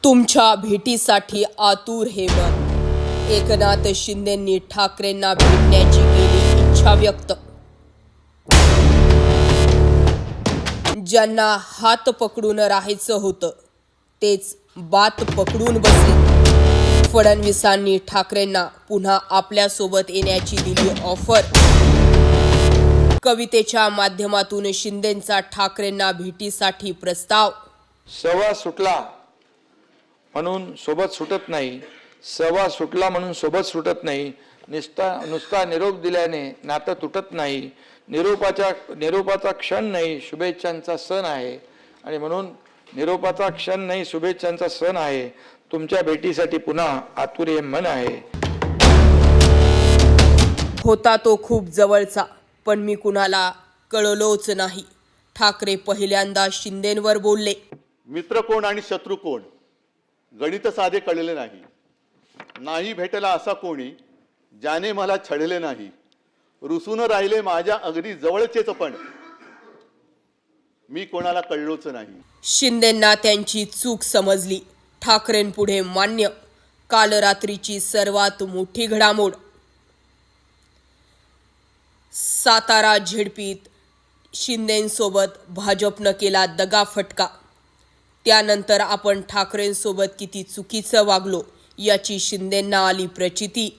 तुमच्या भेटीसाठी आतुर हे मन. एकनाथ शिंदेंनी ठाकरेंना भेटण्याची केली इच्छा व्यक्त. ज्यांना हात पकडून राहायचं होतं तेच बात पकडून बसले. फडणवीसांनी ठाकरेंना पुन्हा आपल्यासोबत येण्याची दिली ऑफर. कवितेच्या माध्यमातून शिंदेंचा ठाकरेंना भेटीसाठी प्रस्ताव. सवा सुटला म्हणून सोबत सुटत नाही, सवा सुटला म्हणून सोबत सुटत नाही. नुसता निरोप दिल्याने नातं तुटत नाही. निरोपाचा क्षण नाही, शुभेच्छांचा सण आहे. आणि म्हणून निरोपाचा क्षण नाही, शुभेच्छांचा सण आहे. तुमच्या भेटीसाठी पुन्हा आतुर हे मन आहे. होता तो खूप जवळचा, पण मी कुणाला कळलोच नाही. ठाकरे पहिल्यांदा शिंदेंवर बोलले. मित्र कोण आणि शत्रू कोण गणित साधे कळले नाही. नाही भेटला असा कोणी ज्याने मला छळले नाही. रुसून राहिले माझ्या अगदी जवळचेच, पण मी कोणाला कळलोच नाही. शिंदेंना त्यांची चूक समजली. ठाकरेंपुढे मान्य. काल रात्रीची सर्वात मोठी घडामोड. सातारा झेडपीत शिंदेंसोबत भाजपनं केला दगाफटका. त्यानंतर आपण ठाकरेंसोबत किती चुकीचं वागलो याची शिंदेंना आली प्रचिती.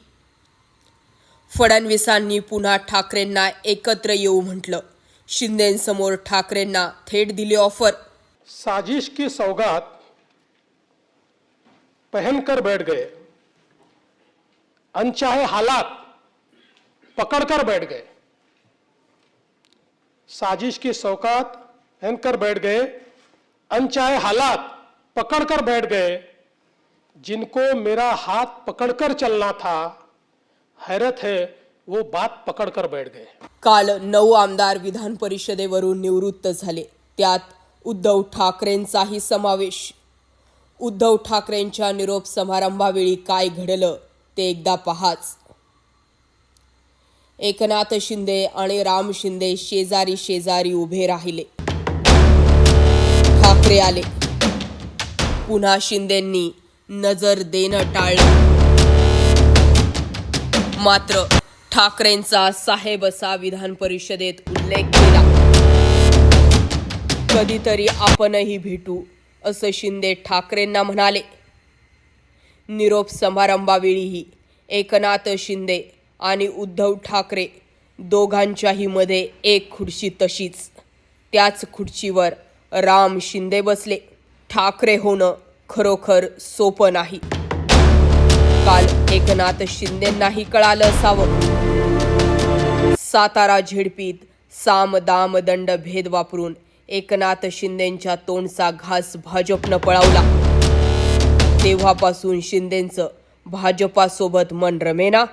फडणवीसांनी पुन्हा ठाकरेंना एकत्र येऊ म्हटलं. शिंदेंसमोर ठाकरेंना थेट दिली ऑफर. साजिश की सौगात पहनकर बैठ गए, अनचाहे हालात पकड़कर बैठ गए. साजिश की सौगात पहनकर बैठ गए, अनचाहे हालात पकड़कर बैठ गए. जिनको मेरा हाथ पकड़कर चलना था, हैरत है वो बात पकड़कर बैठ गए. काल 9 आमदार विधान परिषदेवरून निवृत्त झाले. त्यात उद्धव ठाकरेंचाही समावेश. उद्धव ठाकरेंच्या निरोप समारंभावेळी काय घडलं ते एकदा पहाच. एकनाथ शिंदे आणि राम शिंदे शेजारी शेजारी उभे राहिले. ठाकरे आले. पुन्हा शिंदेंनी नजर देणं टाळलं. मात्र ठाकरेंचा साहेब असा विधान परिषदेत उल्लेख केला. कधीतरी आपणही भेटू असं शिंदे ठाकरेंना म्हणाले. निरोप समारंभावेळीही एकनाथ शिंदे आणि उद्धव ठाकरे दोघांच्याही मध्ये एक खुर्ची तशीच. त्याच खुर्चीवर राम शिंदे बसले. ठाकरे होणं खरोखर सोपं नाही. काल एकनाथ शिंदेंनाही कळालं असावं. सातारा झेडपीत साम दाम दंड भेद वापरून एकनाथ शिंदेंच्या तोंडचा घास भाजपनं पळवला. तेव्हापासून शिंदेंचं भाजपासोबत मन रमेना.